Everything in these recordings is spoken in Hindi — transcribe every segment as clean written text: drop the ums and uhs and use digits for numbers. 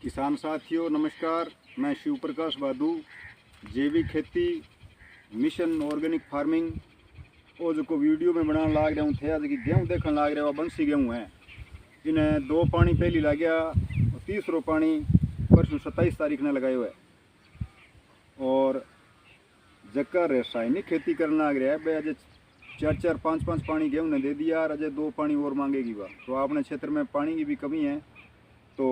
किसान साथियों नमस्कार। मैं शिव प्रकाश बादू जैविक खेती मिशन ऑर्गेनिक फार्मिंग और जो वीडियो में बनाने लाग रहा हूँ थे आज की गेहूँ देखने लाग रहा हूँ बंसी गेहूँ है। इन्हें 2 पानी पहली लग गया और तीसरो पानी परसों 27 तारीख ने लगाए हुए और जक्का रासायनिक खेती करने लग रहा है भाई। अजय 4-4 5-5 पानी गेहूँ ने दे दिया और अजय 2 पानी और मांगेगी वह। तो अपने क्षेत्र में पानी की भी कमी है तो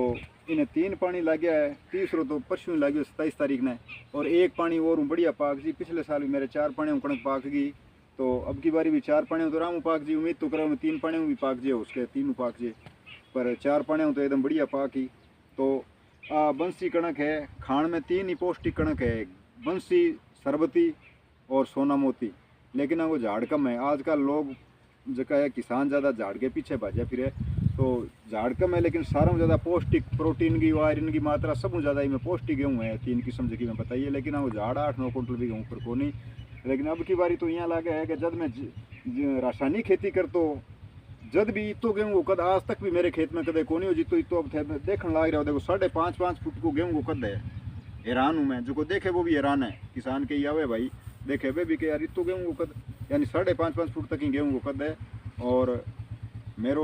इन्हें 3 पानी लग गया है। तीसरो तो परसों लग गया 27 तारीख ने और 1 पानी और बढ़िया पाक जी। पिछले साल भी मेरे 4 पानी कणक पाक गई तो अब की बारी भी 4 पानी तो राम पाक जी। उम्मीद तो करा मैं 3 पानी भी पाक जे उसके 3 पाक जे पर 4 पानी तो एकदम बढ़िया पाक ही। तो बंसी कणक है खान में 3 ही पौष्टिक कणक है, बंसी, सरबती और सोना मोती। लेकिन वो झाड़ कम है। आजकल लोग जो है किसान ज़्यादा झाड़ के पीछे भाजे फिर तो झाड़ कम है लेकिन सारों ज़्यादा पौष्टिक प्रोटीन की आयरन की मात्रा सब ज़्यादा ही में पौष्टिक गेहूँ है। 3 किस्म की मैं बताइए लेकिन वो झाड़ 8-9 कुंटल भी गेहूँ पर को नहीं। लेकिन अब की बारी तो यहाँ लागे है कि जब मैं रासायनिक खेती कर तो जब भी इतो गेहूँ को कद आज तक भी मेरे खेत में कदे को नहीं हो जितो इतो अब देखने लाग रहा हो। देखो 5.5 फुट को गेहूँ को कद है। हैरान हूँ मैं, जो को देखे वो भी हैरान है। किसान के ही आवे भाई देखे वे भी के यार इतो गेहूँ को कद यानी 5.5 फुट तक ही गेहूँ को कद है। और मेरो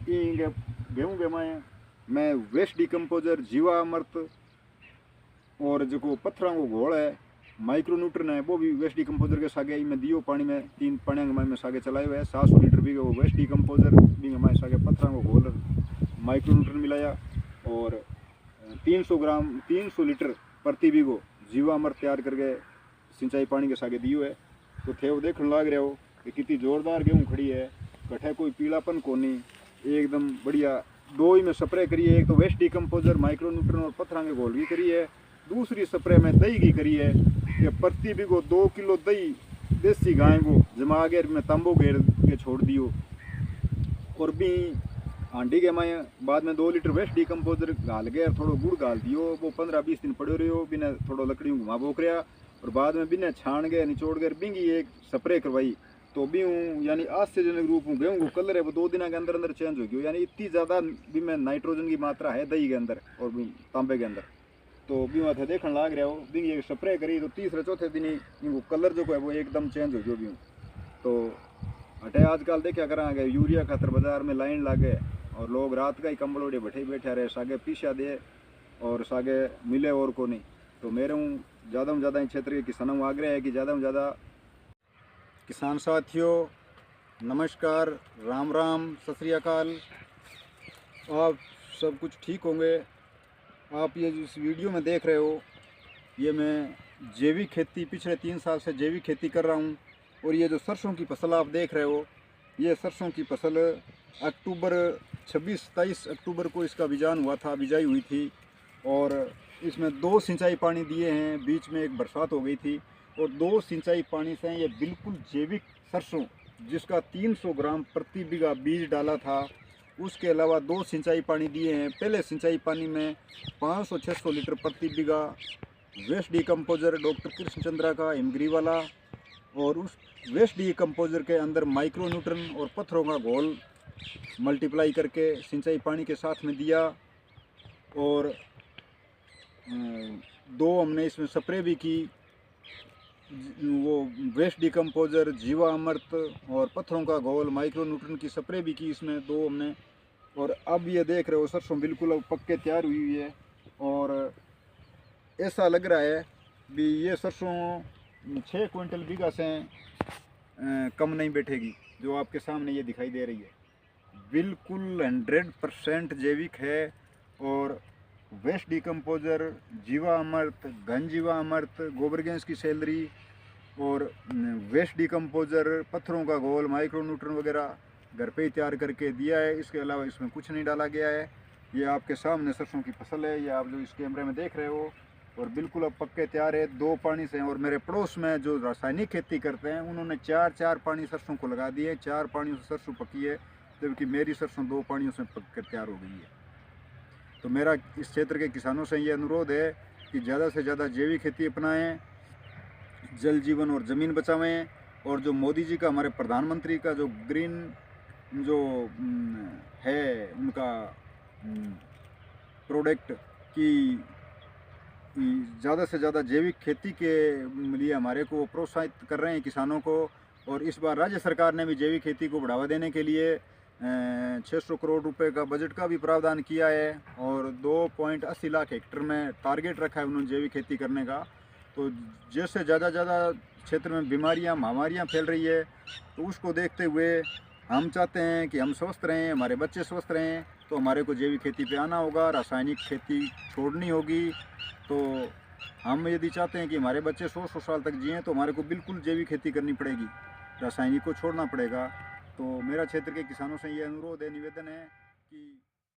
गेहूँ के मैं वेस्ट डिकम्पोजर, जीवा अमृत और जो पत्थरों को घोल है माइक्रो न्यूट्रन है वो भी वेस्ट डिकम्पोजर के सागे में दियो पानी में 3 पानी में सागे चलाए हुए है। 700 लीटर भी वो वेस्ट डिकम्पोजर भी हमारे सागे पत्थरों को घोल माइक्रो न्यूट्रन मिलाया और 300 लीटर प्रति बीघो जीवा अमृत तैयार करके सिंचाई पानी के सागे दियो है। तो थे वो देखने लग रहे हो कि कितनी जोरदार गेहूँ खड़ी है। कठे कोई पीलापन को नहीं, एकदम बढ़िया। 2 ही में स्प्रे करी है, एक तो वेस्ट डिकम्पोजर माइक्रो न्यूट्रन और पत्थर के घोल की करी है। दूसरी स्प्रे में दही की करी है कि प्रति बीघो 2 किलो दही देसी गाय को जमा के में तंबू घेर के छोड़ दियो। और भी हांडी के माए बाद में 2 लीटर वेस्ट डिकम्पोजर गाल के थोड़ा गुड़ गाल दियो। वो 15-20 दिन पड़ो रहो बिना थोड़ा लकड़ी घुमा बोक रहा और बाद में बिना छान के निचोड़ कर बिंगी एक स्प्रे करवाई तो भी हूँ यानी आश्चर्यजनक रूप हूँ। गेहूँ को कलर है वो 2 दिन के अंदर अंदर चेंज हो गया। यानी इतनी ज़्यादा भी में नाइट्रोजन की मात्रा है दही के अंदर और भी तांबे के अंदर। तो भी वहाँ थे देखने लाग रहा हो भी ये स्प्रे करी तो तीसरे चौथे दिन ही इनको कलर जो है वो एकदम चेंज हो गया भी हूँ। तो हटे आजकल देखा करा यूरिया खातर बाजार में लाइन लागे और लोग रात का ही कंबल ओढ़े बैठे रहे सागे पीछा दे और सागे मिले और को नहीं। तो मेरे हूँ ज़्यादा में ज़्यादा क्षेत्र के किसानों को आग्रह है कि ज़्यादा में ज़्यादा किसान साथियों नमस्कार, राम राम, सत श्री अकाल। आप सब कुछ ठीक होंगे। आप ये इस वीडियो में देख रहे हो ये मैं जैविक खेती पिछले 3 साल से जैविक खेती कर रहा हूँ। और ये जो सरसों की फसल आप देख रहे हो ये सरसों की फसल अक्टूबर 26-27 अक्टूबर को इसका बीजान हुआ था, बिजाई हुई थी। और इसमें 2 सिंचाई पानी दिए हैं, बीच में एक बरसात हो गई थी और 2 सिंचाई पानी से ये बिल्कुल जैविक सरसों जिसका 300 ग्राम प्रति बीघा बीज डाला था। उसके अलावा 2 सिंचाई पानी दिए हैं। पहले सिंचाई पानी में 500-600 लीटर प्रति बीघा वेस्ट डिकम्पोजर डॉक्टर कृष्णचंद्रा का हिमगिरी वाला और उस वेस्ट डिकम्पोजर के अंदर माइक्रो न्यूट्रन और पत्थरों का घोल मल्टीप्लाई करके सिंचाई पानी के साथ में दिया। और 2 हमने इसमें स्प्रे भी की, वो वेस्ट डिकम्पोजर, जीवा अमृत और पत्थरों का घोल माइक्रो न्यूट्रन की स्प्रे भी की इसमें 2 हमने। और अब ये देख रहे हो सरसों बिल्कुल अब पक के तैयार हुई है और ऐसा लग रहा है भी ये सरसों 6 क्विंटल बीघा से कम नहीं बैठेगी। जो आपके सामने ये दिखाई दे रही है बिल्कुल 100% जैविक है। और वेस्ट डिकम्पोजर, जीवा अमृत, घन जीवा अमृत, गोबर गैस की सैलरी और वेस्ट डिकम्पोजर, पत्थरों का घोल, माइक्रो न्यूट्रन वगैरह घर पे ही तैयार करके दिया है। इसके अलावा इसमें कुछ नहीं डाला गया है। ये आपके सामने सरसों की फसल है, ये आप जो इस कैमरे में देख रहे हो और बिल्कुल अब पक के तैयार है 2 पानी से। और मेरे पड़ोस में जो रासायनिक खेती करते हैं उन्होंने 4-4 पानी सरसों को लगा दिए। 4 पानियों से सरसों पकी है जबकि मेरी सरसों 2 पानियों से पक कर तैयार हो गई है। तो मेरा इस क्षेत्र के किसानों से ये अनुरोध है कि ज़्यादा से ज़्यादा जैविक खेती अपनाएं, जल जीवन और ज़मीन बचावें। और जो मोदी जी का हमारे प्रधानमंत्री का जो ग्रीन जो है उनका प्रोडक्ट कि ज़्यादा से ज़्यादा जैविक खेती के लिए हमारे को प्रोत्साहित कर रहे हैं किसानों को। और इस बार राज्य सरकार ने भी जैविक खेती को बढ़ावा देने के लिए 600 करोड़ रुपए का बजट का भी प्रावधान किया है और 2.80 लाख हेक्टेयर में टारगेट रखा है उन्होंने जैविक खेती करने का। तो जैसे ज़्यादा क्षेत्र में बीमारियां महामारियां फैल रही है, तो उसको देखते हुए हम चाहते हैं कि हम स्वस्थ रहें, हमारे बच्चे स्वस्थ रहें, तो हमारे को जैविक खेती पे आना होगा, रासायनिक खेती छोड़नी होगी। तो हम यदि चाहते हैं कि हमारे बच्चे 100 साल तक जिएँ, तो हमारे को बिल्कुल जैविक खेती करनी पड़ेगी, रासायनिक को छोड़ना पड़ेगा। तो मेरा क्षेत्र के किसानों से ये अनुरोध है, निवेदन है कि